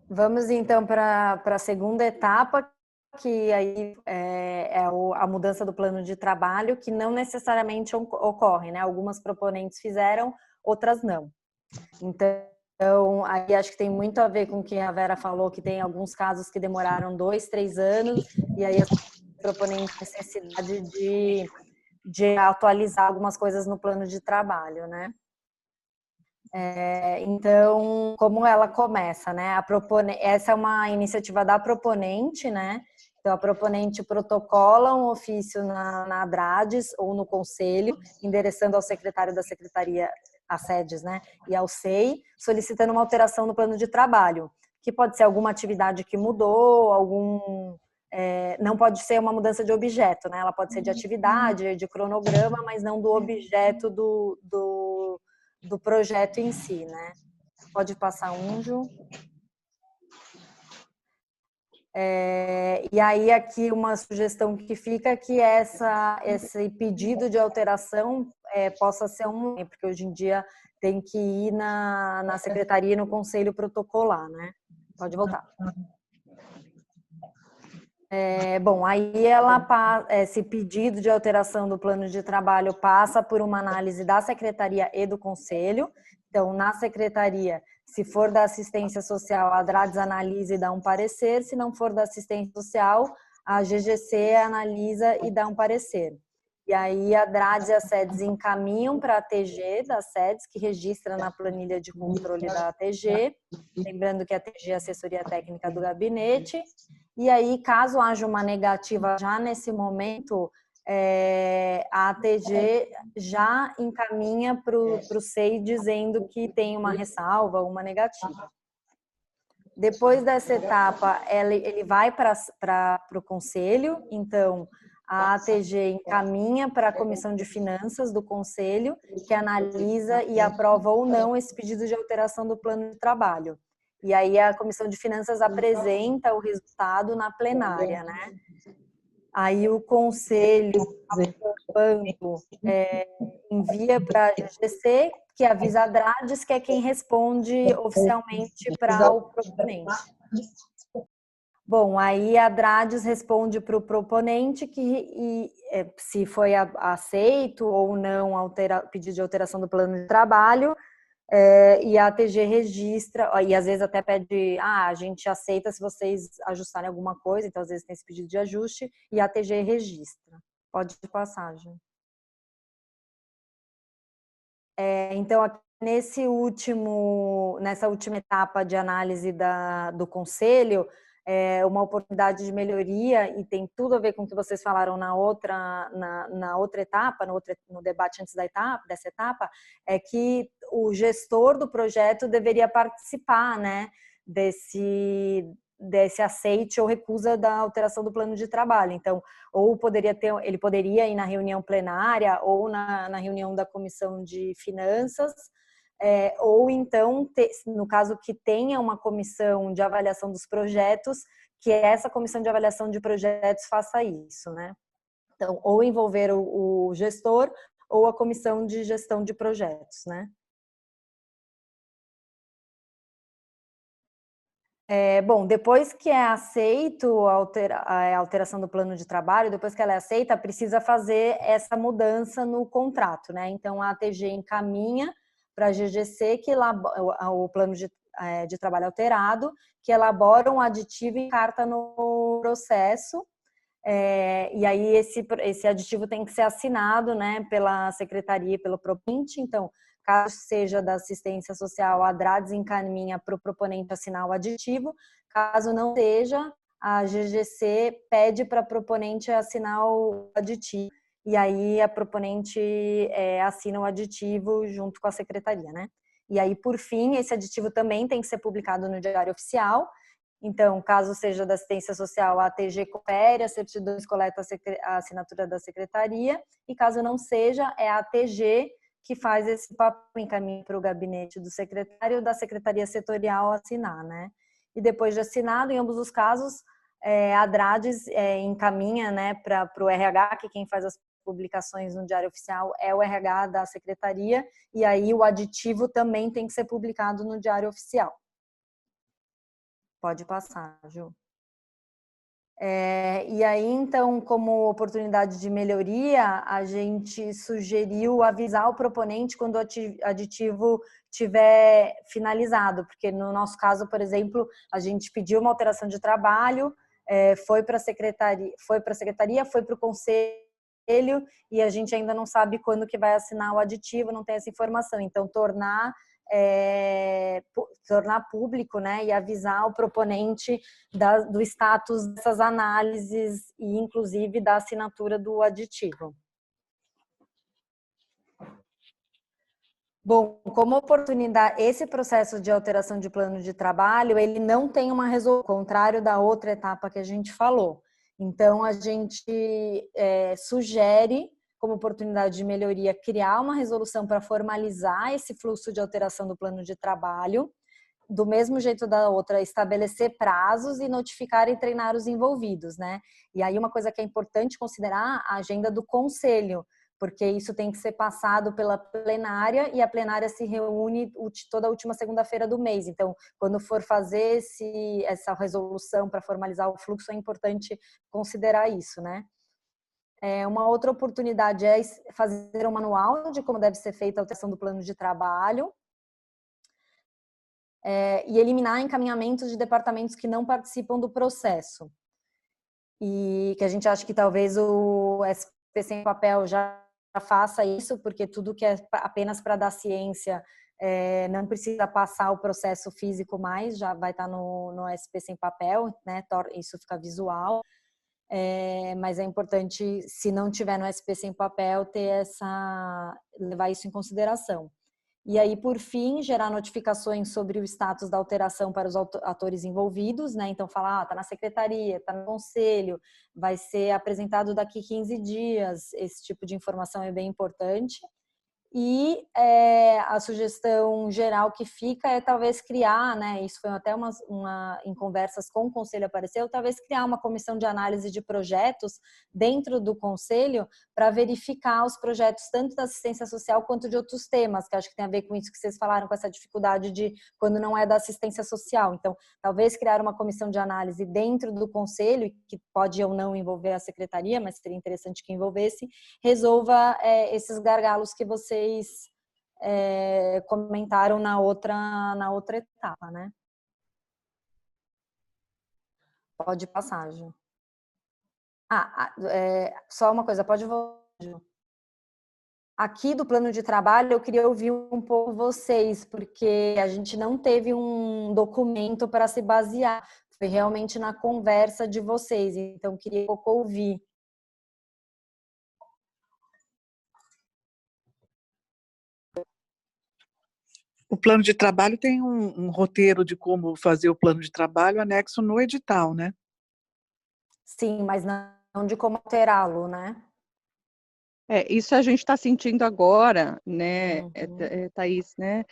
Vamos então para a segunda etapa, que aí a mudança do plano de trabalho, que não necessariamente ocorre, né? Algumas proponentes fizeram, outras não. Então, aí acho que tem muito a ver com o que a Vera falou, que tem alguns casos que demoraram 2, 3 anos, e aí as proponentes necessidade de atualizar algumas coisas no plano de trabalho, né? Então, como ela começa, né? Essa é uma iniciativa da proponente, né? Então, a proponente protocola um ofício na ADRADES ou no conselho, endereçando ao secretário da secretaria, a SEDES, né? E ao SEI, solicitando uma alteração no plano de trabalho, que pode ser alguma atividade que mudou, não pode ser uma mudança de objeto, né? Ela pode ser de atividade, de cronograma, mas não do objeto do projeto em si, né? Pode passar um, Ju. E aí aqui uma sugestão que fica que esse pedido de alteração possa ser porque hoje em dia tem que ir na secretaria e no conselho protocolar, né? Pode voltar. Bom, aí esse pedido de alteração do plano de trabalho passa por uma análise da secretaria e do conselho. Então, na secretaria, se for da assistência social, a ADRADES analisa e dá um parecer. Se não for da assistência social, a GGC analisa e dá um parecer. E aí a ADRADES e a SEDES encaminham para a ATG da SEDES, que registra na planilha de controle da ATG. Lembrando que a ATG é a assessoria técnica do gabinete. E aí, caso haja uma negativa já nesse momento, a ATG já encaminha para o SEI dizendo que tem uma ressalva, uma negativa. Depois dessa etapa, ele vai para o conselho, então a ATG encaminha para a comissão de finanças do conselho, que analisa e aprova ou não esse pedido de alteração do plano de trabalho. E aí a comissão de finanças apresenta o resultado na plenária, né? Aí o conselho, aprovando, envia para a GGC, que avisa a DRADES, que é quem responde oficialmente para o proponente. Bom, aí a DRADES responde para o proponente se foi aceito ou não pedido de alteração do plano de trabalho, e a ATG registra, e às vezes até pede, a gente aceita se vocês ajustarem alguma coisa, então às vezes tem esse pedido de ajuste, e a ATG registra. Pode passar, Ju. Então, nessa última etapa de análise do conselho, uma oportunidade de melhoria, e tem tudo a ver com o que vocês falaram na outra etapa, no debate antes dessa etapa, é que o gestor do projeto deveria participar, né, desse aceite ou recusa da alteração do plano de trabalho. Então, ele poderia ir na reunião plenária ou na reunião da comissão de finanças, ou então, no caso que tenha uma comissão de avaliação dos projetos, que essa comissão de avaliação de projetos faça isso, né? Então, ou envolver o gestor ou a comissão de gestão de projetos, né? Bom, depois que é aceito a alteração do plano de trabalho, depois que ela é aceita, precisa fazer essa mudança no contrato, né? Então, a ATG encaminha para a GGC o plano de trabalho alterado, que elabora um aditivo e carta no processo, e aí esse aditivo tem que ser assinado, né, pela secretaria e pelo proponente. Então, caso seja da assistência social, a DRADES encaminha para o proponente assinar o aditivo. Caso não seja, a GGC pede para a proponente assinar o aditivo. E aí a proponente assina o aditivo junto com a secretaria, né? E aí, por fim, esse aditivo também tem que ser publicado no Diário Oficial. Então, caso seja da assistência social, a ATG confere as certidões, coleta a assinatura da secretaria, e caso não seja, é a ATG que faz esse papel, encaminha para o gabinete do secretário da secretaria setorial assinar, né? E depois de assinado, em ambos os casos, a DRADES encaminha, né, para o RH, que quem faz as publicações no Diário Oficial é o RH da secretaria, e aí o aditivo também tem que ser publicado no Diário Oficial. Pode passar, Ju. E aí, então, como oportunidade de melhoria, a gente sugeriu avisar o proponente quando o aditivo tiver finalizado, porque no nosso caso, por exemplo, a gente pediu uma alteração de trabalho, foi para a secretaria, foi para o conselho, e a gente ainda não sabe quando que vai assinar o aditivo, não tem essa informação. Então, tornar público, né, e avisar o proponente do status dessas análises e, inclusive, da assinatura do aditivo. Bom, como oportunidade, esse processo de alteração de plano de trabalho, ele não tem uma resolução, ao contrário da outra etapa que a gente falou. Então, a gente sugere, como oportunidade de melhoria, criar uma resolução para formalizar esse fluxo de alteração do plano de trabalho, do mesmo jeito da outra, estabelecer prazos e notificar e treinar os envolvidos, né? E aí uma coisa que é importante considerar, a agenda do conselho, porque isso tem que ser passado pela plenária e a plenária se reúne toda a última segunda-feira do mês. Então, quando for fazer essa resolução para formalizar o fluxo, é importante considerar isso, né? Uma outra oportunidade é fazer um manual de como deve ser feita a alteração do plano de trabalho, e eliminar encaminhamentos de departamentos que não participam do processo. E que a gente acha que talvez o SPC em papel já faça isso, porque tudo que é apenas para dar ciência não precisa passar o processo físico mais, já vai estar no SPC em papel, né? Isso fica visual. Mas é importante, se não tiver no SPC em papel, levar isso em consideração. E aí, por fim, gerar notificações sobre o status da alteração para os atores envolvidos, né? Então, falar, tá na secretaria, tá no conselho, vai ser apresentado daqui 15 dias. Esse tipo de informação é bem importante. E a sugestão geral que fica é talvez criar, né? Isso foi até em conversas com o conselho apareceu, talvez criar uma comissão de análise de projetos dentro do conselho para verificar os projetos tanto da assistência social quanto de outros temas, que acho que tem a ver com isso que vocês falaram, com essa dificuldade de quando não é da assistência social. Então, talvez criar uma comissão de análise dentro do conselho, que pode ou não envolver a secretaria, mas seria interessante que envolvesse, resolva esses gargalos que vocês comentaram na outra etapa, né? Pode passar, Ju. Só uma coisa, pode voltar, Ju. Aqui do plano de trabalho, eu queria ouvir um pouco vocês, porque a gente não teve um documento para se basear, foi realmente na conversa de vocês, então queria um pouco ouvir. O plano de trabalho tem um roteiro de como fazer o plano de trabalho anexo no edital, né? Sim, mas não de como alterá-lo, né? Isso a gente está sentindo agora, né, Thaís, né?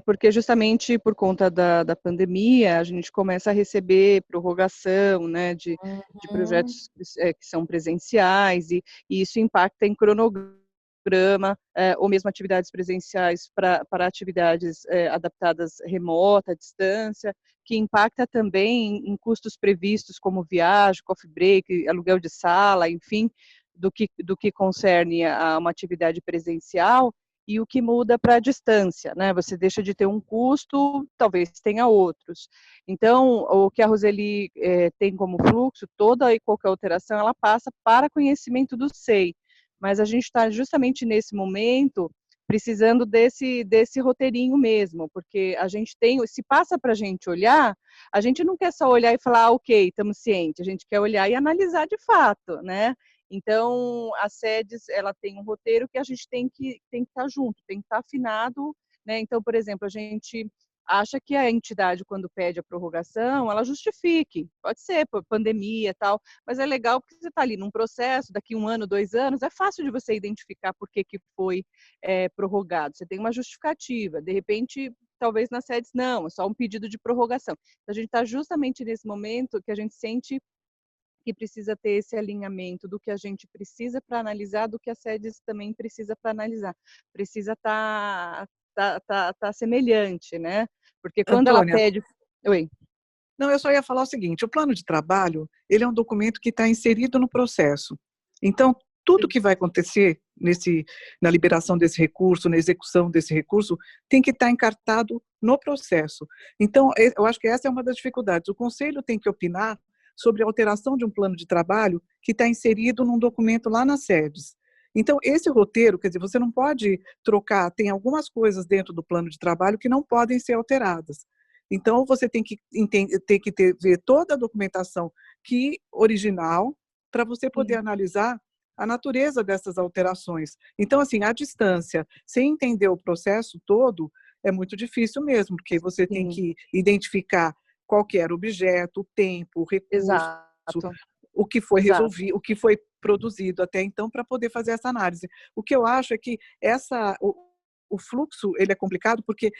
Porque justamente por conta da pandemia, a gente começa a receber prorrogação, né, de projetos que são presenciais, e isso impacta em cronograma, ou mesmo atividades presenciais para atividades adaptadas remota, à distância, que impacta também em custos previstos como viagem, coffee break, aluguel de sala, enfim, do que concerne a uma atividade presencial, e o que muda para a distância, né? Você deixa de ter um custo, talvez tenha outros. Então, o que a Roseli tem como fluxo, toda e qualquer alteração, ela passa para conhecimento do SEI, mas a gente está justamente nesse momento precisando desse roteirinho mesmo, porque a gente tem, se passa para a gente olhar, a gente não quer só olhar e falar, ok, estamos cientes, a gente quer olhar e analisar de fato, né? Então, a SEDES, ela tem um roteiro que a gente tem que estar junto, tem que estar afinado, né? Então, por exemplo, a gente acha que a entidade, quando pede a prorrogação, ela justifique, pode ser por pandemia e tal, mas é legal porque você está ali num processo, daqui 1 ano, 2 anos, é fácil de você identificar por que foi prorrogado, você tem uma justificativa, de repente, talvez na SEDES não, é só um pedido de prorrogação. Então, a gente está justamente nesse momento que a gente sente que precisa ter esse alinhamento do que a gente precisa para analisar, do que a SEDES também precisa para analisar. Precisa tá semelhante, né? Porque quando Antônia, ela pede... Oi. Não, eu só ia falar o seguinte, o plano de trabalho, ele é um documento que está inserido no processo. Então, tudo que vai acontecer na liberação desse recurso, na execução desse recurso, tem que estar encartado no processo. Então, eu acho que essa é uma das dificuldades. O Conselho tem que opinar sobre a alteração de um plano de trabalho que está inserido num documento lá nas sedes. Então, esse roteiro, quer dizer, você não pode trocar, tem algumas coisas dentro do plano de trabalho que não podem ser alteradas. Então, você ver toda a documentação original para você poder analisar a natureza dessas alterações. Então, assim, à distância, sem entender o processo todo, é muito difícil mesmo, porque você tem que identificar qual que era o objeto, o tempo, o recurso, Exato. o que foi resolvido, o que foi produzido até então para poder fazer essa análise. O que eu acho é que o fluxo ele é complicado porque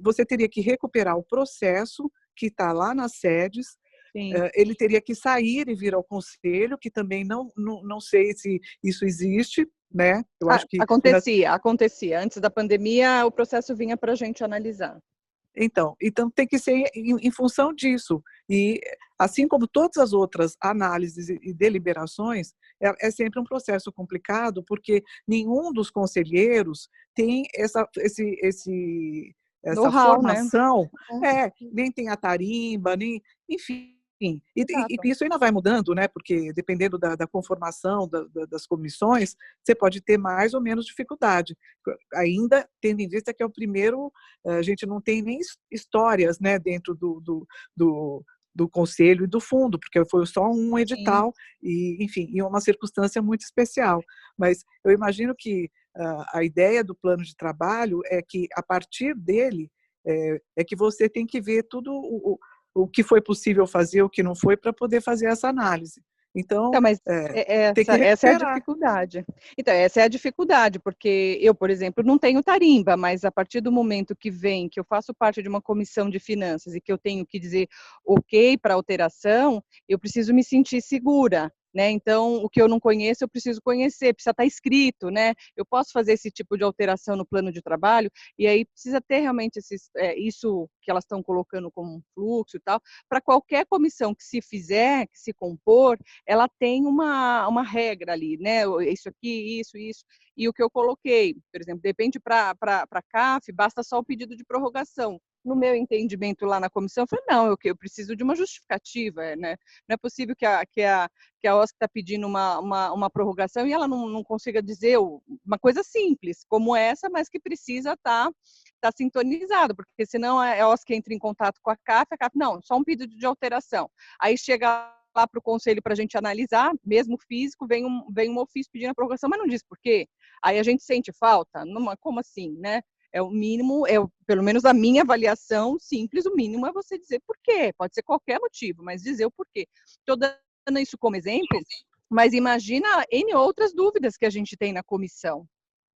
você teria que recuperar o processo que está lá nas sedes. Ele teria que sair e vir ao conselho, que também não sei se isso existe, né? Eu acho que acontecia. Antes da pandemia, o processo vinha para a gente analisar. Então tem que ser em função disso. E assim como todas as outras análises e deliberações, é sempre um processo complicado, porque nenhum dos conselheiros tem essa formação, né? Nem tem a tarimba, enfim. E isso ainda vai mudando, né? Porque dependendo da conformação das comissões, você pode ter mais ou menos dificuldade. Ainda tendo em vista que é o primeiro, a gente não tem nem histórias, né, dentro do conselho e do fundo, porque foi só um edital, e, enfim, em uma circunstância muito especial. Mas eu imagino que a ideia do plano de trabalho é que, a partir dele, é que você tem que ver tudo o que foi possível fazer, o que não foi, para poder fazer essa análise. Então, mas tem que essa é a dificuldade. Então, essa é a dificuldade, porque eu, por exemplo, não tenho tarimba, mas a partir do momento que eu faço parte de uma comissão de finanças e que eu tenho que dizer ok para alteração, eu preciso me sentir segura. Né? Então, o que eu não conheço, eu preciso conhecer, precisa estar escrito, né? Eu posso fazer esse tipo de alteração no plano de trabalho, e aí precisa ter realmente isso que elas estão colocando como um fluxo e tal, para qualquer comissão que se fizer, que se compor, ela tem uma regra ali, né? Isso aqui, isso. E o que eu coloquei, por exemplo, depende para a CAF, basta só o pedido de prorrogação. No meu entendimento lá na comissão, eu falei, não, eu preciso de uma justificativa, né? Não é possível que a OSC está pedindo uma prorrogação e ela não consiga dizer uma coisa simples, como essa, mas que precisa estar sintonizado, porque senão a OSC entra em contato com a CAF, não, só um pedido de alteração. Aí chega lá para o conselho para a gente analisar, mesmo físico, vem um ofício pedindo a prorrogação, mas não diz por quê. Aí a gente sente falta? Como assim, né? É o mínimo, pelo menos a minha avaliação simples, o mínimo é você dizer por quê. Pode ser qualquer motivo, mas dizer o porquê. Estou dando isso como exemplo, mas imagina N outras dúvidas que a gente tem na comissão.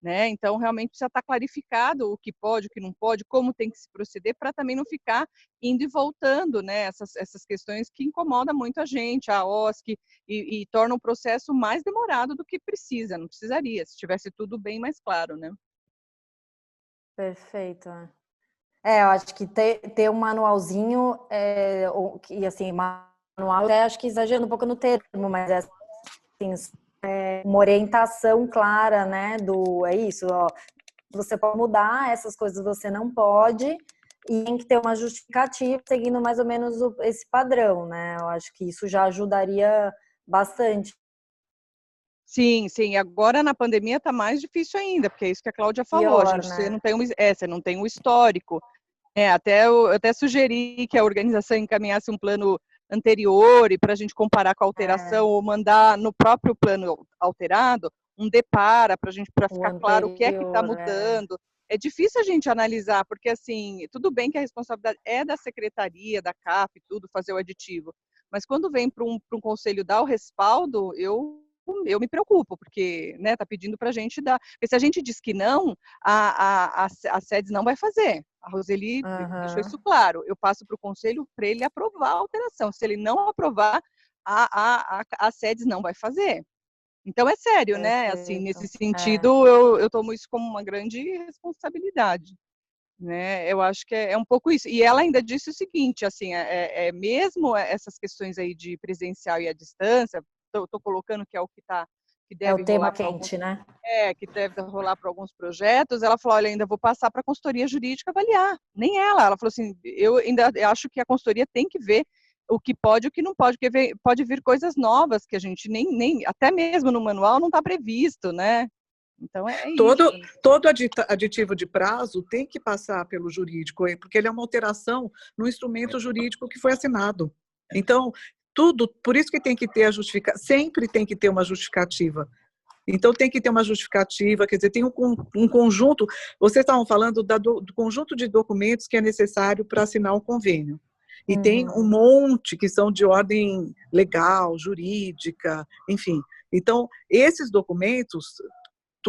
Né? Então, realmente precisa estar clarificado o que pode, o que não pode, como tem que se proceder, para também não ficar indo e voltando, né? Essas questões que incomodam muito a gente, a OSC, e tornam o processo mais demorado do que precisa, não precisaria, se tivesse tudo bem mais claro, né? Perfeito. Eu acho que ter um manualzinho, e assim, manual, até acho que exagerando um pouco no termo, mas é assim, uma orientação clara, né, é isso, ó, você pode mudar, essas coisas você não pode, e tem que ter uma justificativa seguindo mais ou menos esse padrão, né, eu acho que isso já ajudaria bastante. Sim, agora na pandemia está mais difícil ainda, porque é isso que a Cláudia falou, Pior, você né? você não tem um histórico, eu até sugeri que a organização encaminhasse um plano anterior e para a gente comparar com a alteração ou mandar no próprio plano alterado um depara para ficar claro o que é que está mudando. É difícil a gente analisar, porque assim, tudo bem que a responsabilidade é da secretaria, da CAF, tudo, fazer o aditivo, mas quando vem para um conselho dar o respaldo, eu me preocupo, porque tá pedindo para a gente dar. Porque se a gente diz que não, a SEDES não vai fazer. A Roseli deixou isso claro. Eu passo para o conselho para ele aprovar a alteração. Se ele não aprovar, a SEDES não vai fazer. Então é sério, né? Assim, nesse sentido, eu tomo isso como uma grande responsabilidade. né? Eu acho que é um pouco isso. E ela ainda disse o seguinte, assim, mesmo essas questões aí de presencial e à distância, estou colocando que é o que É o deve tema rolar para alguns, quente, né? que deve rolar para alguns projetos. Ela falou, olha, ainda vou passar para a consultoria jurídica avaliar. Nem ela falou assim, eu ainda acho que a consultoria tem que ver o que pode e o que não pode, porque pode vir coisas novas que a gente nem até mesmo no manual não está previsto, né? Então é isso. Todo aditivo de prazo tem que passar pelo jurídico, porque ele é uma alteração no instrumento jurídico que foi assinado. Então, por isso que tem que ter sempre tem que ter uma justificativa. Então, tem que ter uma justificativa, quer dizer, tem um conjunto, vocês estavam falando do conjunto de documentos que é necessário para assinar um convênio. E tem um monte que são de ordem legal, jurídica, enfim. Então, esses documentos,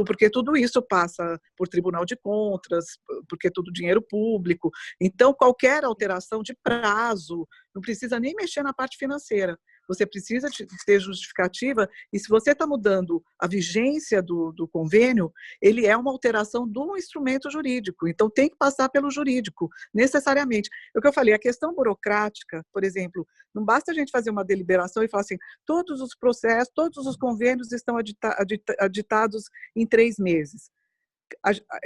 porque tudo isso passa por Tribunal de Contas, porque é tudo dinheiro público. Então, qualquer alteração de prazo, não precisa nem mexer na parte financeira. Você precisa ter justificativa, e se você está mudando a vigência do convênio, ele é uma alteração do instrumento jurídico, então tem que passar pelo jurídico, necessariamente. É o que eu falei, a questão burocrática, por exemplo, não basta a gente fazer uma deliberação e falar assim, todos os processos, todos os convênios estão aditados em 3 meses.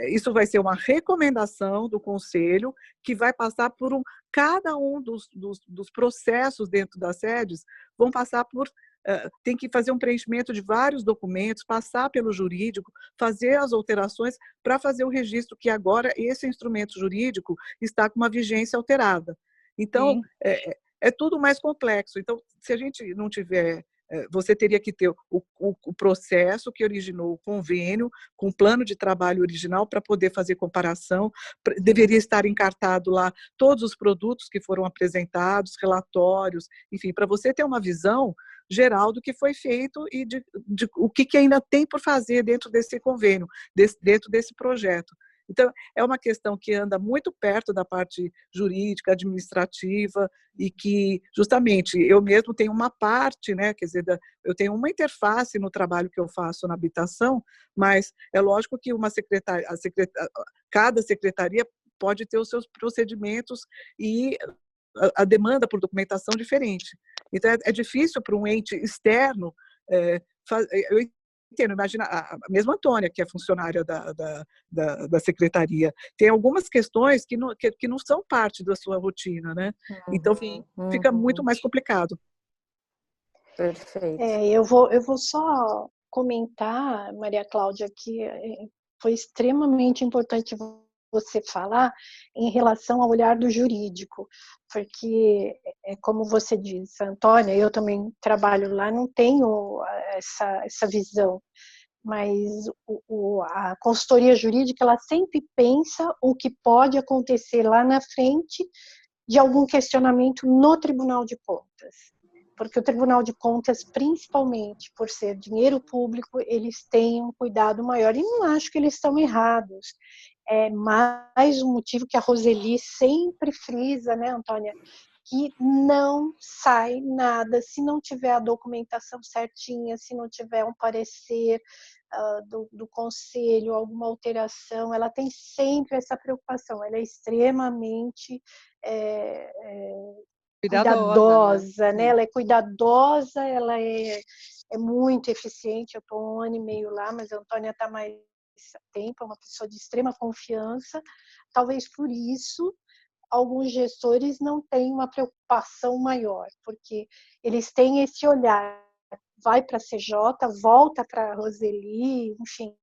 Isso vai ser uma recomendação do Conselho, que vai passar por cada um dos processos dentro das sedes, vão passar por, tem que fazer um preenchimento de vários documentos, passar pelo jurídico, fazer as alterações para fazer o registro, que agora esse instrumento jurídico está com uma vigência alterada. Então, é tudo mais complexo. Então, se a gente não tiver, você teria que ter o processo que originou o convênio, com o plano de trabalho original para poder fazer comparação, deveria estar encartado lá todos os produtos que foram apresentados, relatórios, enfim, para você ter uma visão geral do que foi feito e de o que ainda tem por fazer dentro desse convênio, dentro desse projeto. Então, é uma questão que anda muito perto da parte jurídica, administrativa, e que, justamente, eu mesmo tenho uma parte, né, quer dizer, eu tenho uma interface no trabalho que eu faço na habitação, mas é lógico que cada secretaria pode ter os seus procedimentos e a demanda por documentação diferente. Então, é difícil para um ente externo, eu entendo, imagina, a mesma Antônia, que é funcionária da secretaria, tem algumas questões que não são parte da sua rotina, né? Então, fica muito mais complicado. Perfeito. Eu vou só comentar, Maria Cláudia, que foi extremamente importante você falar em relação ao olhar do jurídico, porque, como você disse, Antônia, eu também trabalho lá, não tenho essa visão, mas a consultoria jurídica, ela sempre pensa o que pode acontecer lá na frente de algum questionamento no Tribunal de Contas. Porque o Tribunal de Contas, principalmente por ser dinheiro público, eles têm um cuidado maior. E não acho que eles estão errados. É mais um motivo que a Roseli sempre frisa, né, Antônia? Que não sai nada se não tiver a documentação certinha, se não tiver um parecer do conselho, alguma alteração. Ela tem sempre essa preocupação. Ela é extremamente cuidadosa, né? Ela é cuidadosa, ela é muito eficiente. Eu estou 1 ano e meio lá, mas a Antônia está mais tempo, é uma pessoa de extrema confiança. Talvez por isso alguns gestores não têm uma preocupação maior, porque eles têm esse olhar, vai para a CJ, volta para a Roseli, enfim.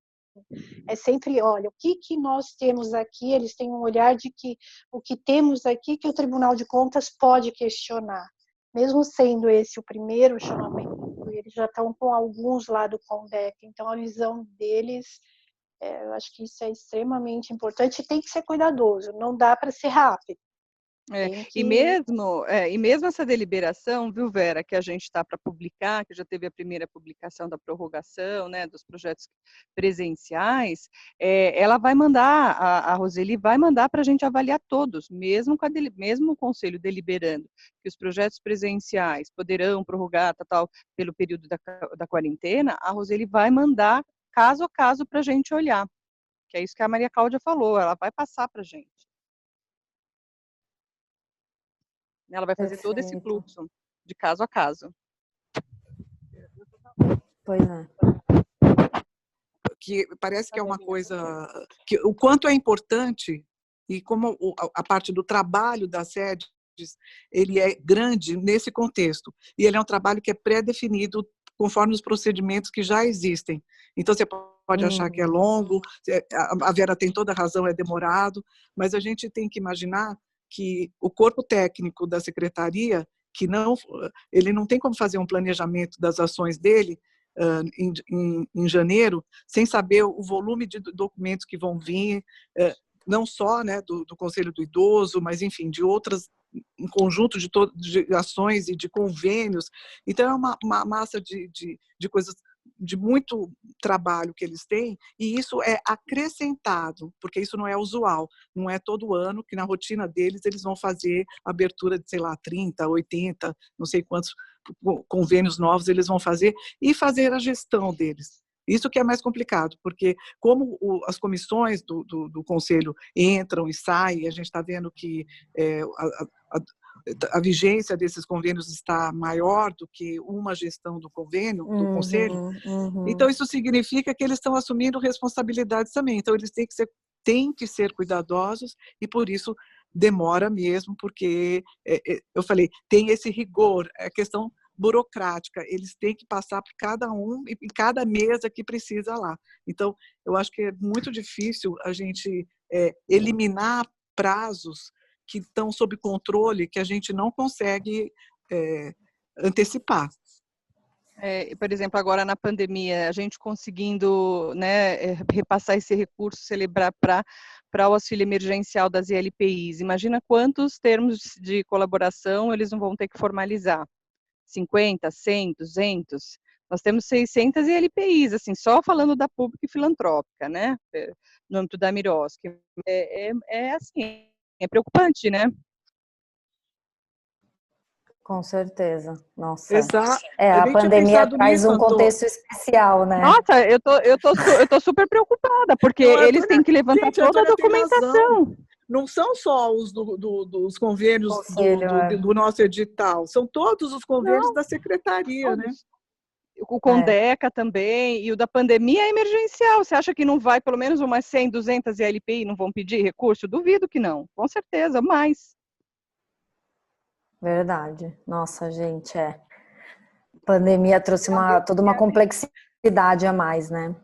É sempre, olha, o que nós temos aqui, eles têm um olhar de que o que temos aqui que o Tribunal de Contas pode questionar. Mesmo sendo esse o primeiro chamamento, eles já estão com alguns lá do CONDEC, então a visão deles, eu acho que isso é extremamente importante e tem que ser cuidadoso, não dá para ser rápido. E mesmo essa deliberação, viu, Vera, que a gente está para publicar, que já teve a primeira publicação da prorrogação, né, dos projetos presenciais, ela vai mandar, a Roseli vai mandar para a gente avaliar todos, mesmo o Conselho deliberando que os projetos presenciais poderão prorrogar pelo período da quarentena, a Roseli vai mandar caso a caso para a gente olhar, que é isso que a Maria Cláudia falou, ela vai passar para a gente. Ela vai fazer todo esse Perfeito. fluxo, de caso a caso. Pois é. Que parece que é uma coisa que o quanto é importante e como a parte do trabalho das sedes ele é grande nesse contexto e ele é um trabalho que é pré-definido conforme os procedimentos que já existem. Então você pode achar que é longo, a Vera tem toda a razão, é demorado, mas a gente tem que imaginar que o corpo técnico da secretaria que ele não tem como fazer um planejamento das ações dele em janeiro, sem saber o volume de documentos que vão vir, não só, né, do Conselho do Idoso, mas, enfim, de outras, um conjunto de ações e de convênios. Então, é uma massa de coisas, de muito trabalho que eles têm, e isso é acrescentado, porque isso não é usual, não é todo ano que na rotina deles eles vão fazer abertura de, sei lá, 30, 80, não sei quantos convênios novos eles vão fazer, e fazer a gestão deles. Isso que é mais complicado, porque como as comissões do Conselho entram e saem, a gente está vendo que a vigência desses convênios está maior do que uma gestão do convênio, do Conselho, então isso significa que eles estão assumindo responsabilidades também, então eles têm que ser cuidadosos e por isso demora mesmo, porque eu falei, tem esse rigor, é questão burocrática, eles têm que passar por cada um e cada mesa que precisa lá. Então, eu acho que é muito difícil a gente eliminar prazos que estão sob controle, que a gente não consegue antecipar. Por exemplo, agora na pandemia, a gente conseguindo, né, repassar esse recurso, celebrar para o auxílio emergencial das ILPIs. Imagina quantos termos de colaboração eles não vão ter que formalizar. 50, 100, 200? Nós temos 600 ILPIs, assim, só falando da pública e filantrópica, né, no âmbito da Mirosk. Assim, é preocupante, né? Com certeza. Nossa. Exato. A pandemia traz um contexto especial, né? Nossa, eu tô super preocupada, porque não, eles têm que levantar toda a documentação. Não são só os dos convênios Conselho, do nosso edital, são todos os convênios da secretaria, todos. né? O Condeca também, e o da pandemia é emergencial. Você acha que não vai pelo menos umas 100, 200 ILPI não vão pedir recurso? Duvido que não, com certeza, mais. Verdade. Nossa, gente, A pandemia trouxe toda uma complexidade a mais, né?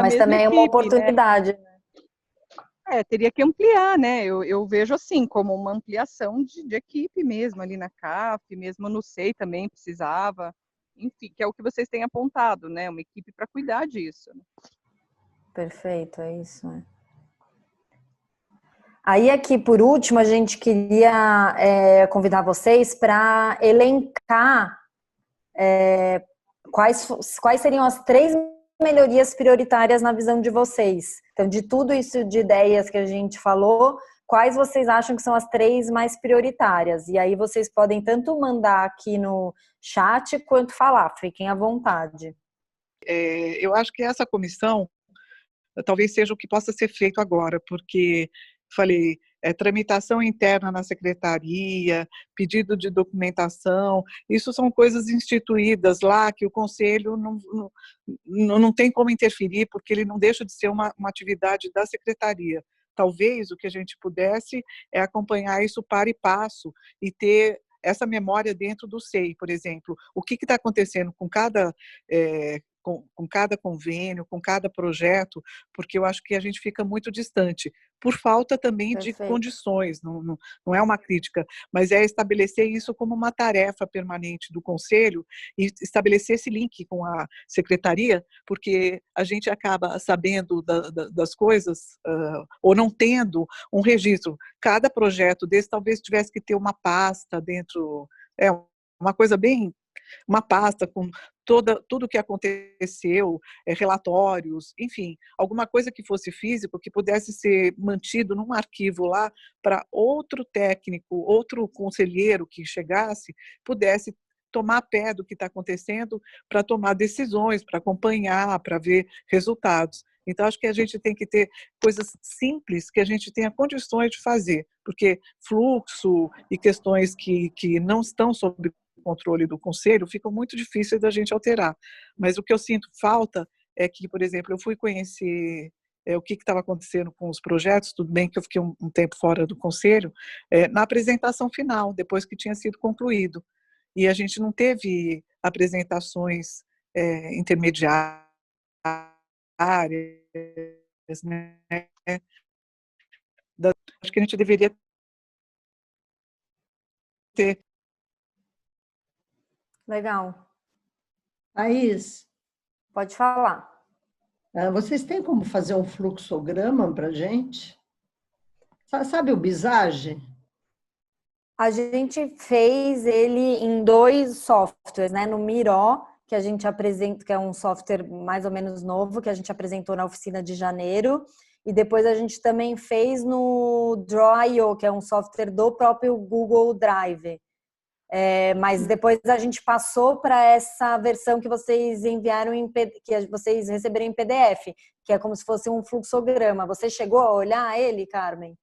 Mas também é uma oportunidade. Né? Teria que ampliar, né? Eu vejo assim, como uma ampliação de equipe mesmo, ali na CAF, mesmo no SEI também precisava. Enfim, que é o que vocês têm apontado, né? Uma equipe para cuidar disso. Perfeito, é isso, né? Aí aqui, por último, a gente queria convidar vocês para elencar quais seriam as 3 melhorias prioritárias na visão de vocês. Então, de tudo isso de ideias que a gente falou, quais vocês acham que são as 3 mais prioritárias? E aí vocês podem tanto mandar aqui no chat quanto falar, fiquem à vontade. Eu acho que essa comissão talvez seja o que possa ser feito agora, porque, falei, tramitação interna na secretaria, pedido de documentação, isso são coisas instituídas lá que o Conselho não tem como interferir, porque ele não deixa de ser uma atividade da secretaria. Talvez o que a gente pudesse é acompanhar isso para e passo e ter essa memória dentro do SEI, por exemplo. O que está acontecendo com cada convênio, com cada projeto, porque eu acho que a gente fica muito distante, por falta também de condições, não é uma crítica, mas é estabelecer isso como uma tarefa permanente do Conselho e estabelecer esse link com a Secretaria, porque a gente acaba sabendo das coisas, ou não tendo um registro. Cada projeto desse talvez tivesse que ter uma pasta dentro, uma coisa bem, uma pasta com tudo o que aconteceu, relatórios, enfim, alguma coisa que fosse físico, que pudesse ser mantido num arquivo lá, para outro técnico, outro conselheiro que chegasse, pudesse tomar pé do que está acontecendo, para tomar decisões, para acompanhar, para ver resultados. Então, acho que a gente tem que ter coisas simples que a gente tenha condições de fazer, porque fluxo e questões que não estão sob controle do conselho ficam muito difíceis da gente alterar. Mas o que eu sinto falta é que, por exemplo, eu fui conhecer o que estava acontecendo com os projetos, tudo bem que eu fiquei um tempo fora do conselho, na apresentação final, depois que tinha sido concluído. E a gente não teve apresentações intermediárias, né? Acho que a gente deveria ter. Legal. Thaís, Pode falar. vocês têm como fazer um fluxograma para a gente? Sabe o Visage? A gente fez ele em 2 softwares, né? No Miro, que a gente apresenta, que é um software mais ou menos novo, que a gente apresentou na oficina de janeiro. E depois a gente também fez no Draw.io, que é um software do próprio Google Drive. Mas depois a gente passou para essa versão que vocês enviaram, que vocês receberam em PDF, que é como se fosse um fluxograma. Você chegou a olhar ele, Carmen?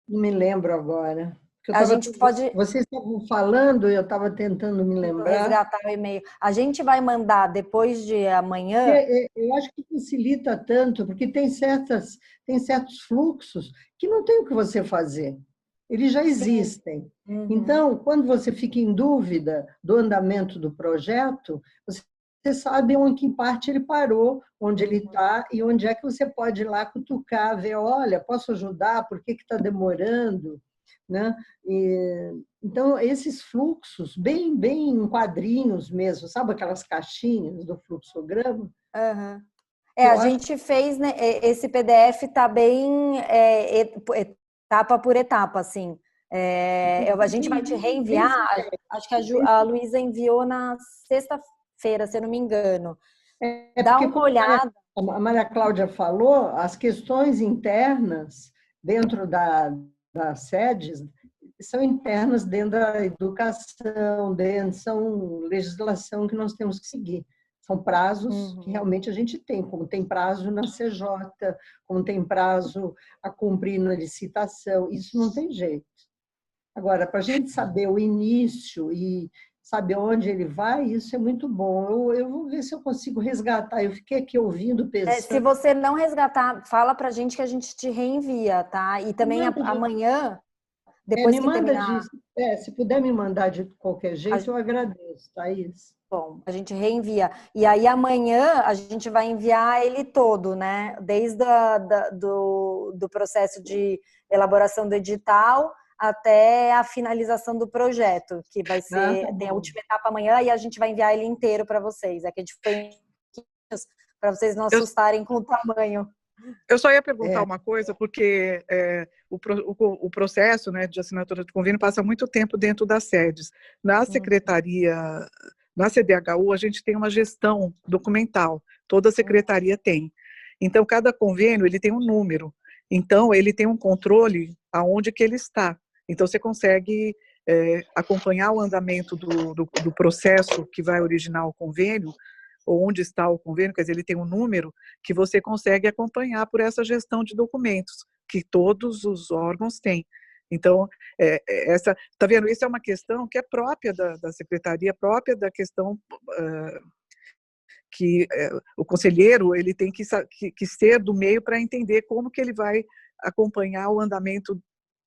Não me lembro agora. A gente pode Vocês estavam falando e eu estava tentando me lembrar. resgatar o e-mail. A gente vai mandar depois de amanhã. Eu acho que facilita tanto, porque tem certos fluxos que não tem o que você fazer. Eles já existem. Uhum. Então, quando você fica em dúvida do andamento do projeto, você sabe em que parte ele parou, onde ele está e onde é que você pode ir lá cutucar, ver, olha, posso ajudar, por que está demorando? Né? Então, esses fluxos, bem em quadrinhos mesmo, sabe aquelas caixinhas do fluxograma? Uhum. A gente fez, né? Esse PDF está bem etapa por etapa, assim. A gente vai te reenviar. Acho que a Luísa enviou na sexta-feira, se eu não me engano. Dá uma olhada. A Maria Cláudia falou, as questões internas dentro das sedes são internas dentro da educação, são legislação que nós temos que seguir. São prazos que realmente a gente tem, como tem prazo na CJ, como tem prazo a cumprir na licitação, isso não tem jeito. Agora, para a gente saber o início e saber onde ele vai, isso é muito bom. Eu vou ver se eu consigo resgatar. Eu fiquei aqui ouvindo, pensando. Se você não resgatar, fala para a gente que a gente te reenvia, tá? E também amanhã, depois que terminar... se puder me mandar de qualquer jeito, eu agradeço, Thaís. Bom, a gente reenvia. E aí amanhã a gente vai enviar ele todo, né? Desde do processo de elaboração do edital até a finalização do projeto, que vai ser, tem a última etapa amanhã e a gente vai enviar ele inteiro para vocês. É que a gente foi para vocês não assustarem com o tamanho. Eu só ia perguntar uma coisa, porque o processo, né, de assinatura de convênio passa muito tempo dentro das sedes. Na secretaria, na CDHU, a gente tem uma gestão documental, toda secretaria tem. Então, cada convênio ele tem um número, então ele tem um controle aonde que ele está. Então, você consegue acompanhar o andamento do processo que vai originar o convênio, ou onde está o convênio, quer dizer, ele tem um número que você consegue acompanhar por essa gestão de documentos, que todos os órgãos têm. Então, tá vendo? Isso é uma questão que é própria da secretaria, própria da questão que o conselheiro ele tem que ser do meio para entender como que ele vai acompanhar o andamento.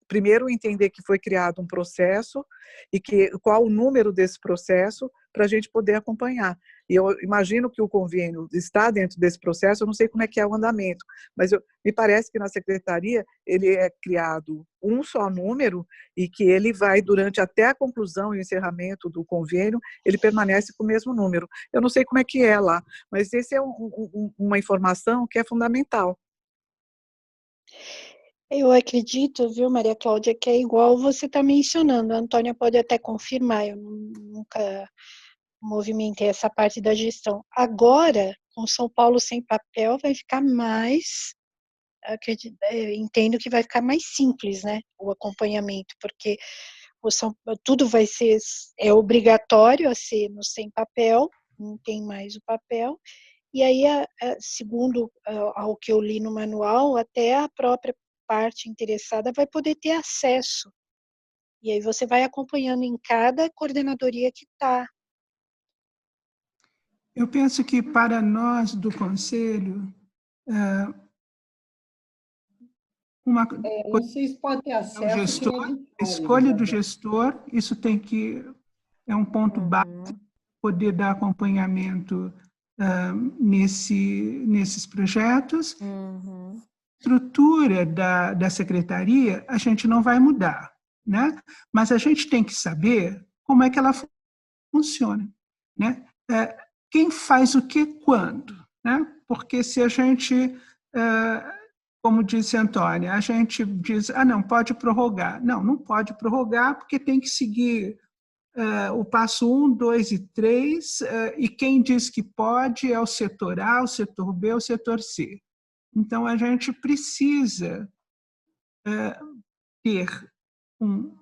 Primeiro, entender que foi criado um processo e qual o número desse processo para a gente poder acompanhar. E eu imagino que o convênio está dentro desse processo, eu não sei como é que é o andamento, mas me parece que na secretaria ele é criado um só número e que ele vai, durante até a conclusão e o encerramento do convênio, ele permanece com o mesmo número. Eu não sei como é que é lá, mas esse é uma informação que é fundamental. Eu acredito, viu, Maria Cláudia, que é igual você está mencionando. A Antônia pode até confirmar, eu nunca movimentei essa parte da gestão. Agora, com São Paulo sem papel, vai ficar mais, entendo que vai ficar mais simples, né, o acompanhamento, porque tudo vai ser, obrigatório a ser no sem papel, não tem mais o papel, E aí, segundo ao que eu li no manual, até a própria parte interessada vai poder ter acesso. E aí você vai acompanhando em cada coordenadoria que está. Eu penso que para nós do Conselho, uma Não sei se pode ter é o acesso aqui gestor, no a auditório, escolha do Isabel. gestor, isso tem que, é um ponto básico, poder dar acompanhamento nesses projetos. Estrutura da secretaria, a gente não vai mudar, né? Mas a gente tem que saber como é que ela funciona, né? Quem faz o que quando, né? Porque se a gente, como disse a Antônia, a gente diz, não, pode prorrogar. Não, não pode prorrogar porque tem que seguir o passo 1, 2 e 3, e quem diz que pode é o setor A, o setor B, o setor C. Então, a gente precisa ter um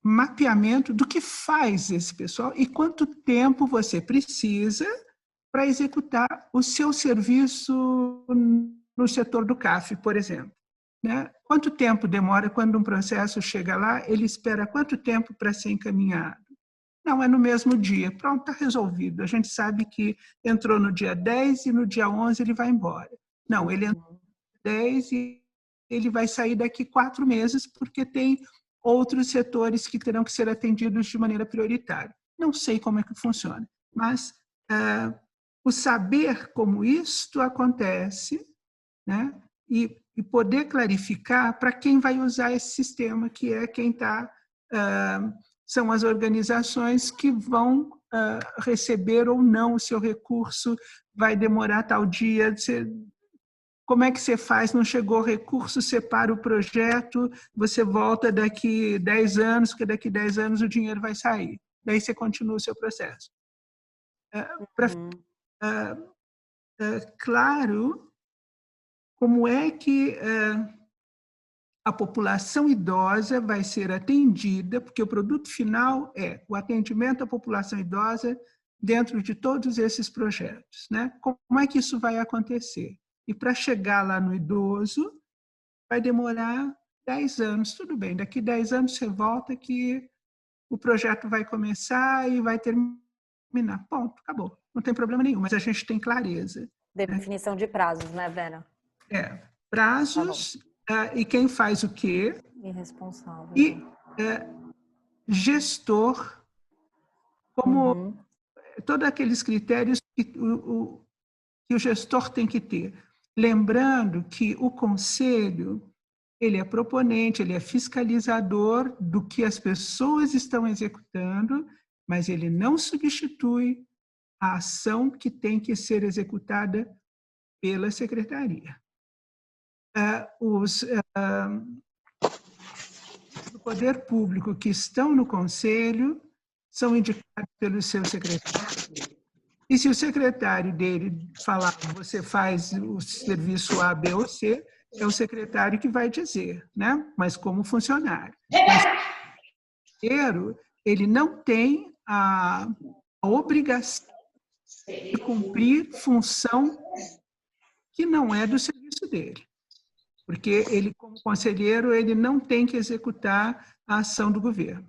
mapeamento do que faz esse pessoal e quanto tempo você precisa para executar o seu serviço no setor do CAF, por exemplo. Né? Quanto tempo demora quando um processo chega lá, ele espera quanto tempo para ser encaminhado? Não, é no mesmo dia. Pronto, está resolvido. A gente sabe que entrou no dia 10 e no dia 11 ele vai embora. Não, ele entrou no dia 10 e ele vai sair daqui 4 meses porque tem outros setores que terão que ser atendidos de maneira prioritária. Não sei como é que funciona, mas o saber como isto acontece, né, e poder clarificar para quem vai usar esse sistema, que é quem está... são as organizações que vão receber ou não o seu recurso, vai demorar tal dia, como é que você faz? Não chegou o recurso, separa o projeto, você volta daqui 10 anos, porque daqui 10 anos o dinheiro vai sair. Daí você continua o seu processo. Claro, como é que a população idosa vai ser atendida, porque o produto final é o atendimento à população idosa dentro de todos esses projetos, né? Como é que isso vai acontecer? E para chegar lá no idoso, vai demorar 10 anos. Tudo bem, daqui 10 anos você volta que o projeto vai começar e vai terminar. Ponto, acabou. Não tem problema nenhum, mas a gente tem clareza. Definição de prazos, né, Vera? Prazos, e quem faz o quê. Irresponsável. E gestor, como todos aqueles critérios que o gestor tem que ter. Lembrando que o conselho, ele é proponente, ele é fiscalizador do que as pessoas estão executando, mas ele não substitui a ação que tem que ser executada pela secretaria. Os do poder público que estão no conselho são indicados pelo seu secretário. E se o secretário dele falar, você faz o serviço A, B ou C, é o secretário que vai dizer, né? Mas como funcionário. Mas o ele não tem a obrigação de cumprir função que não é do serviço dele. Porque ele, como conselheiro, ele não tem que executar a ação do governo,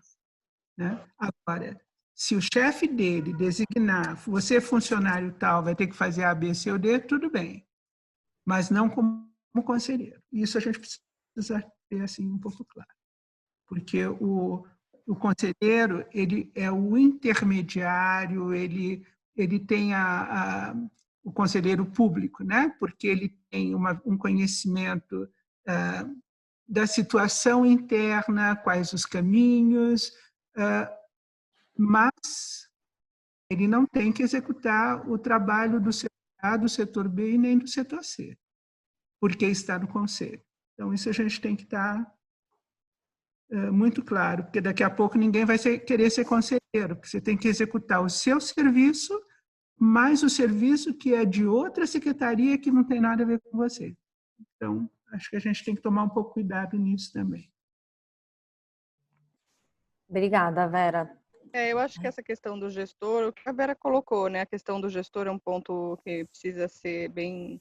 né? Agora, se o chefe dele designar, você é funcionário tal, vai ter que fazer A, B, C ou D, tudo bem. Mas não como conselheiro. Isso a gente precisa ter assim, um pouco claro. Porque o conselheiro, ele é o intermediário, ele tem o conselheiro público, né? Porque ele tem um conhecimento da situação interna, quais os caminhos, mas ele não tem que executar o trabalho do setor A, do setor B e nem do setor C, porque está no conselho. Então, isso a gente tem que estar muito claro, porque daqui a pouco ninguém vai querer ser conselheiro, porque você tem que executar o seu serviço, mais o serviço que é de outra secretaria que não tem nada a ver com você. Então, acho que a gente tem que tomar um pouco cuidado nisso também. Obrigada, Vera. Eu acho que essa questão do gestor, o que a Vera colocou, né? A questão do gestor é um ponto que precisa ser bem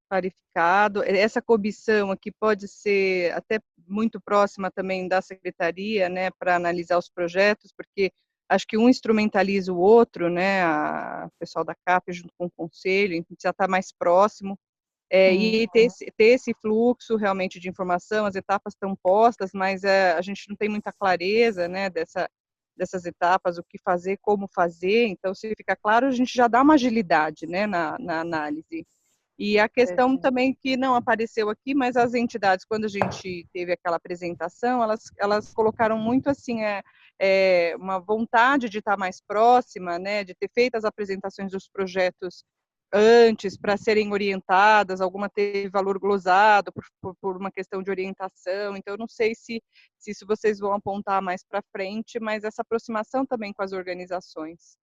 clarificado. Essa comissão aqui pode ser até muito próxima também da secretaria, né, para analisar os projetos, porque acho que um instrumentaliza o outro, né, o pessoal da CAP junto com o conselho, então já está mais próximo. E ter esse fluxo realmente de informação, as etapas estão postas, mas a gente não tem muita clareza, né, dessas etapas, o que fazer, como fazer, então se fica claro, a gente já dá uma agilidade, né, na análise. E a questão também que não apareceu aqui, mas as entidades, quando a gente teve aquela apresentação, elas colocaram muito assim, uma vontade de estar mais próxima, né, de ter feito as apresentações dos projetos antes, para serem orientadas, alguma teve valor glosado por uma questão de orientação, então eu não sei se isso vocês vão apontar mais para frente, mas essa aproximação também com as organizações.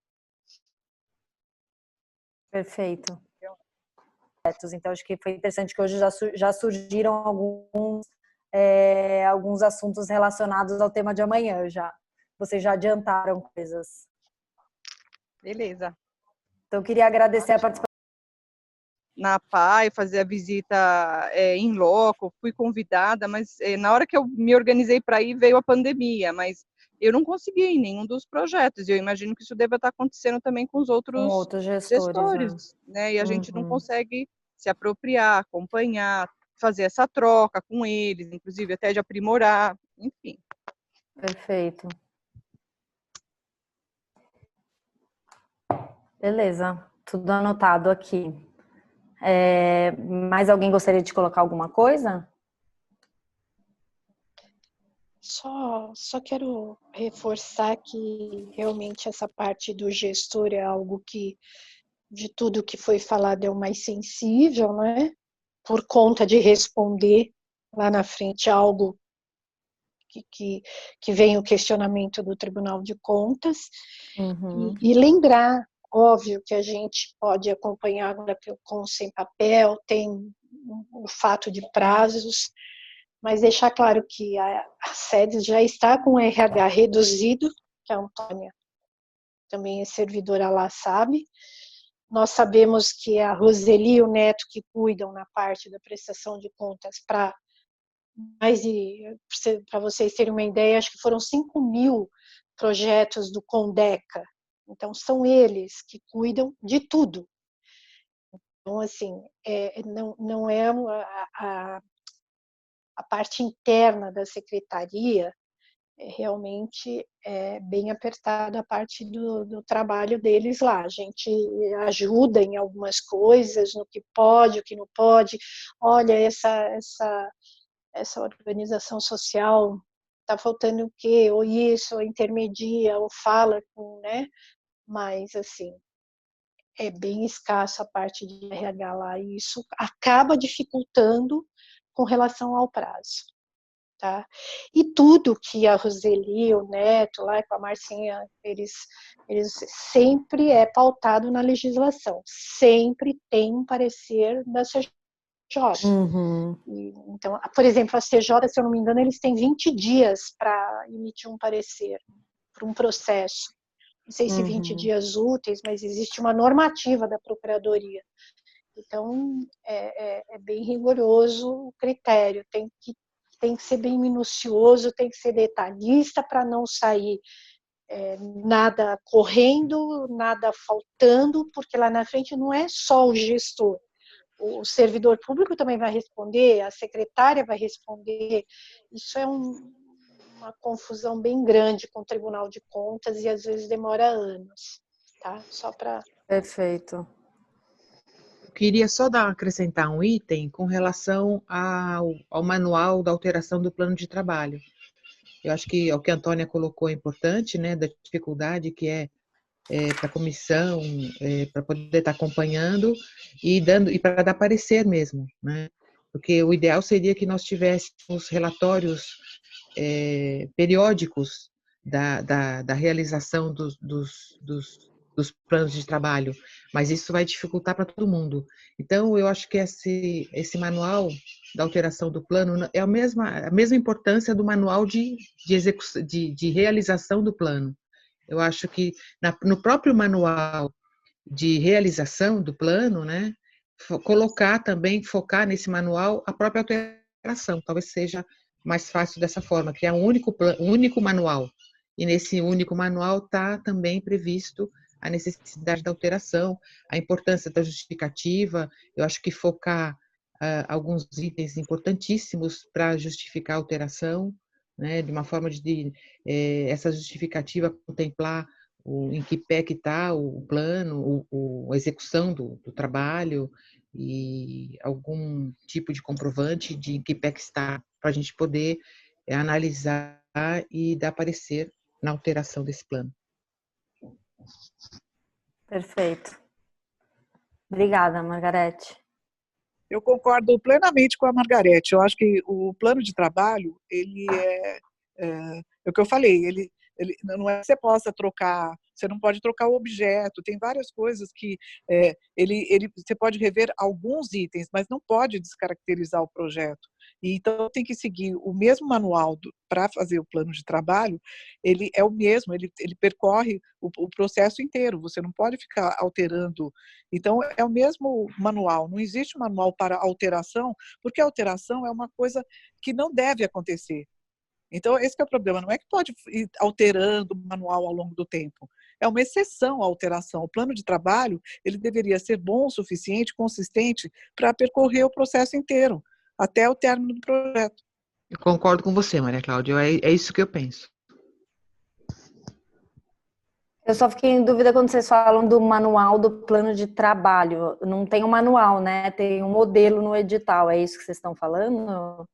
Perfeito. Então, acho que foi interessante que hoje já surgiram alguns assuntos relacionados ao tema de amanhã já. Vocês já adiantaram coisas. Beleza. Então, eu queria agradecer a participação. Na PAI, fazer a visita em loco, fui convidada, mas na hora que eu me organizei para ir, veio a pandemia, mas eu não consegui em nenhum dos projetos, e eu imagino que isso deva estar acontecendo também com os outros gestores, né? E a gente não consegue se apropriar, acompanhar, fazer essa troca com eles, inclusive até de aprimorar, enfim. Perfeito. Beleza, tudo anotado aqui. Mais alguém gostaria de colocar alguma coisa? Só quero reforçar que realmente essa parte do gestor é algo que, de tudo que foi falado, é o mais sensível, né? Por conta de responder lá na frente algo que vem o questionamento do Tribunal de Contas. E lembrar, óbvio, que a gente pode acompanhar agora com sem papel, tem o fato de prazos, mas deixar claro que a SEDES já está com o RH reduzido, que a Antônia também é servidora lá, sabe. Nós sabemos que a Roseli e o Neto que cuidam na parte da prestação de contas para vocês terem uma ideia, acho que foram 5.000 projetos do Condeca. Então, são eles que cuidam de tudo. Então, assim, não é a parte interna da secretaria, realmente é bem apertada a parte do trabalho deles lá. A gente ajuda em algumas coisas, no que pode, o que não pode. Olha, essa organização social está faltando o quê? Ou isso, ou intermedia, ou fala com, né? Mas, assim, é bem escassa a parte de RH lá, e isso acaba dificultando com relação ao prazo. Tá? E tudo que a Roseli, o Neto, lá com a Marcinha, eles sempre é pautado na legislação, sempre tem um parecer da CJ. Então, por exemplo, a CJ, se eu não me engano, eles têm 20 dias para emitir um parecer para um processo. Não sei se 20 dias úteis, mas existe uma normativa da Procuradoria. Então, é bem rigoroso o critério, tem que ser bem minucioso, tem que ser detalhista para não sair nada correndo, nada faltando, porque lá na frente não é só o gestor. O servidor público também vai responder, a secretária vai responder. Isso é uma confusão bem grande com o Tribunal de Contas e às vezes demora anos. Tá? Só para... Perfeito. Queria só acrescentar um item com relação ao manual da alteração do plano de trabalho. Eu acho que o que a Antônia colocou é importante, né, da dificuldade que é para a comissão, para poder estar acompanhando e para dar parecer mesmo, né? Porque o ideal seria que nós tivéssemos relatórios periódicos da realização dos planos de trabalho, mas isso vai dificultar para todo mundo. Então, eu acho que esse manual da alteração do plano é a mesma importância do manual de realização do plano. Eu acho que no próprio manual de realização do plano, né, colocar também, focar nesse manual a própria alteração, talvez seja mais fácil dessa forma, criar um único manual. E nesse único manual está também previsto a necessidade da alteração, a importância da justificativa. Eu acho que focar alguns itens importantíssimos para justificar a alteração, né, de uma forma de essa justificativa contemplar em que pé que está o plano, a execução do trabalho e algum tipo de comprovante de em que pé que está, para a gente poder analisar e dar parecer na alteração desse plano. Perfeito. Obrigada, Margarete. Eu concordo plenamente com a Margarete. Eu acho que o plano de trabalho, ele é o que eu falei, ele não é que você possa trocar, você não pode trocar o objeto, tem várias coisas que você pode rever alguns itens, mas não pode descaracterizar o projeto. E então tem que seguir o mesmo manual para fazer o plano de trabalho, ele é o mesmo, ele percorre o processo inteiro, você não pode ficar alterando. Então é o mesmo manual, não existe manual para alteração, porque a alteração é uma coisa que não deve acontecer. Então, esse que é o problema, não é que pode ir alterando o manual ao longo do tempo. É uma exceção à alteração. O plano de trabalho, ele deveria ser bom o suficiente, consistente, para percorrer o processo inteiro, até o término do projeto. Eu concordo com você, Maria Cláudia, é isso que eu penso. Eu só fiquei em dúvida quando vocês falam do manual do plano de trabalho. Não tem um manual, né? Tem um modelo no edital. É isso que vocês estão falando?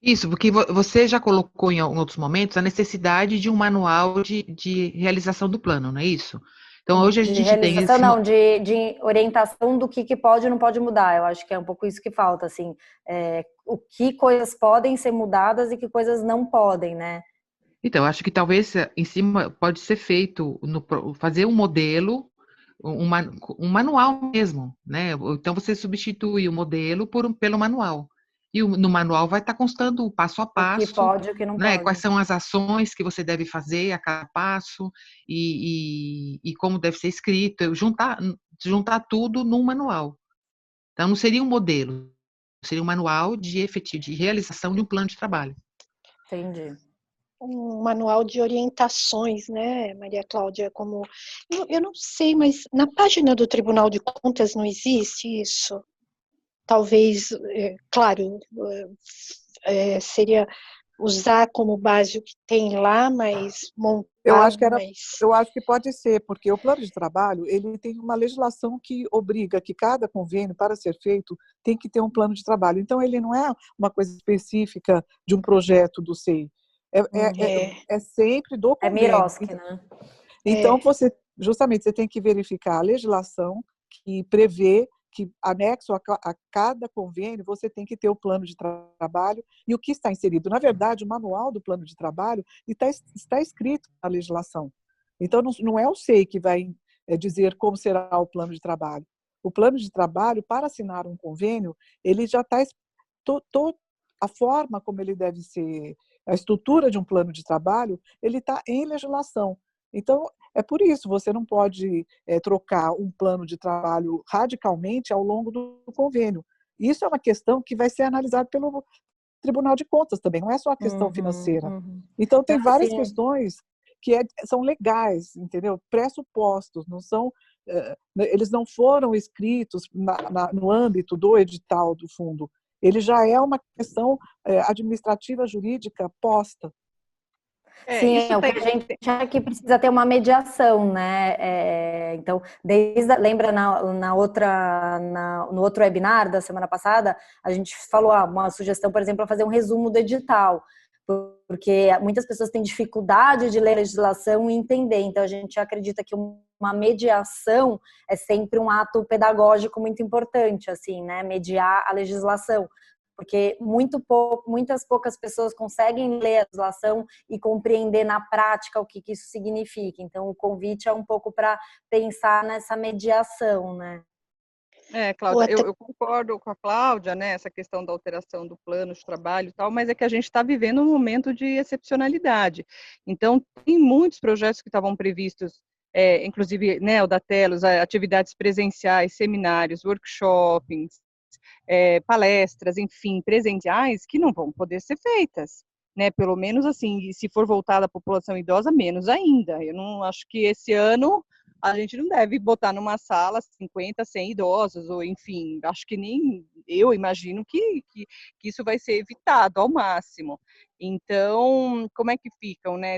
Isso, porque você já colocou em outros momentos a necessidade de um manual de realização do plano, não é isso? Então, hoje a De gente tem realização, não, de orientação do que pode e não pode mudar. Eu acho que é um pouco isso que falta, assim. O que coisas podem ser mudadas e que coisas não podem, né? Então, eu acho que talvez em cima pode ser feito, fazer um modelo, um manual mesmo, né? Então, você substitui o modelo pelo manual. E no manual vai estar constando o passo a O que passo, pode e o que não né? pode. Quais são as ações que você deve fazer a cada passo e como deve ser escrito, juntar tudo num manual. Então, não seria um modelo, seria um manual de realização de um plano de trabalho. Entendi. Um manual de orientações, né, Maria Cláudia, como eu não sei, mas na página do Tribunal de Contas não existe isso. Talvez, claro, seria usar como base o que tem lá, mas montar. Eu acho que pode ser, porque o plano de trabalho, ele tem uma legislação que obriga que cada convênio, para ser feito, tem que ter um plano de trabalho. Então, ele não é uma coisa específica de um projeto do SEI. É sempre do É convênio. Miroski, né? Então, justamente, você tem que verificar a legislação que prevê que, anexo a cada convênio, você tem que ter o plano de trabalho e o que está inserido. Na verdade, o manual do plano de trabalho está escrito na legislação. Então, não é o SEI que vai dizer como será o plano de trabalho. O plano de trabalho, para assinar um convênio, ele já está... A forma como ele deve ser, a estrutura de um plano de trabalho, ele está em legislação. Então, é por isso, você não pode trocar um plano de trabalho radicalmente ao longo do convênio. Isso é uma questão que vai ser analisada pelo Tribunal de Contas também, não é só a questão financeira. Então, tem várias questões que são legais, entendeu? Pressupostos, não são, eles não foram escritos no âmbito do edital do fundo. Ele já é uma questão administrativa jurídica posta. Sim, o que a gente acha que precisa ter uma mediação, né? Então, lembra no outro webinar da semana passada, a gente falou uma sugestão, por exemplo, é fazer um resumo do edital, porque muitas pessoas têm dificuldade de ler a legislação e entender, então a gente acredita que uma mediação é sempre um ato pedagógico muito importante, assim, né? Mediar a legislação. Porque muitas poucas pessoas conseguem ler a legislação e compreender na prática o que isso significa. Então, o convite é um pouco para pensar nessa mediação, né? Cláudia, eu concordo com a Cláudia, né, essa questão da alteração do plano de trabalho e tal, mas é que a gente está vivendo um momento de excepcionalidade. Então, tem muitos projetos que estavam previstos, inclusive, né, o da Telos, atividades presenciais, seminários, workshops, palestras, enfim, presenciais, que não vão poder ser feitas. Né, pelo menos assim, e se for voltada à população idosa, menos ainda. Eu não acho que esse ano a gente não deve botar numa sala 50, 100 idosos, ou enfim, acho que nem eu imagino que isso vai ser evitado ao máximo. Então, como é que ficam, né?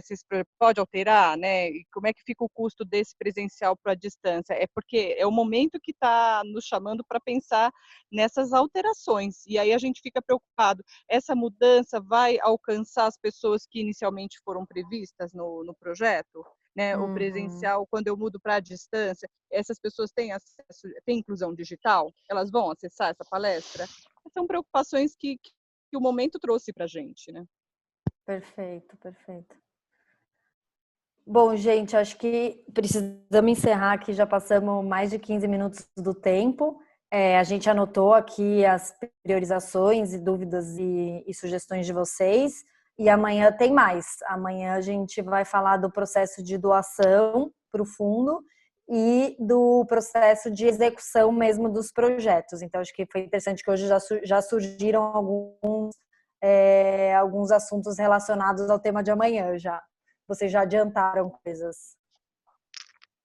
Pode alterar, né? E como é que fica o custo desse presencial para a distância? É porque é o momento que está nos chamando para pensar nessas alterações, e aí a gente fica preocupado. Essa mudança vai alcançar as pessoas que inicialmente foram previstas no projeto? Né, o presencial, quando eu mudo para a distância, essas pessoas têm acesso, têm inclusão digital? Elas vão acessar essa palestra? São preocupações que o momento trouxe para a gente, né? Perfeito, perfeito. Bom, gente, acho que precisamos encerrar aqui, já passamos mais de 15 minutos do tempo. A gente anotou aqui as priorizações e dúvidas e sugestões de vocês. E amanhã tem mais. Amanhã a gente vai falar do processo de doação para o fundo e do processo de execução mesmo dos projetos. Então, acho que foi interessante que hoje já surgiram alguns assuntos relacionados ao tema de amanhã já. Vocês já adiantaram coisas.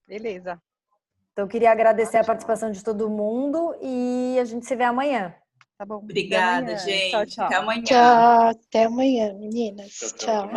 Beleza. Então, eu queria agradecer a participação de todo mundo e a gente se vê amanhã. Tá bom. Obrigada, gente. Tchau, tchau. Até amanhã. Tchau, até amanhã, meninas. Tchau.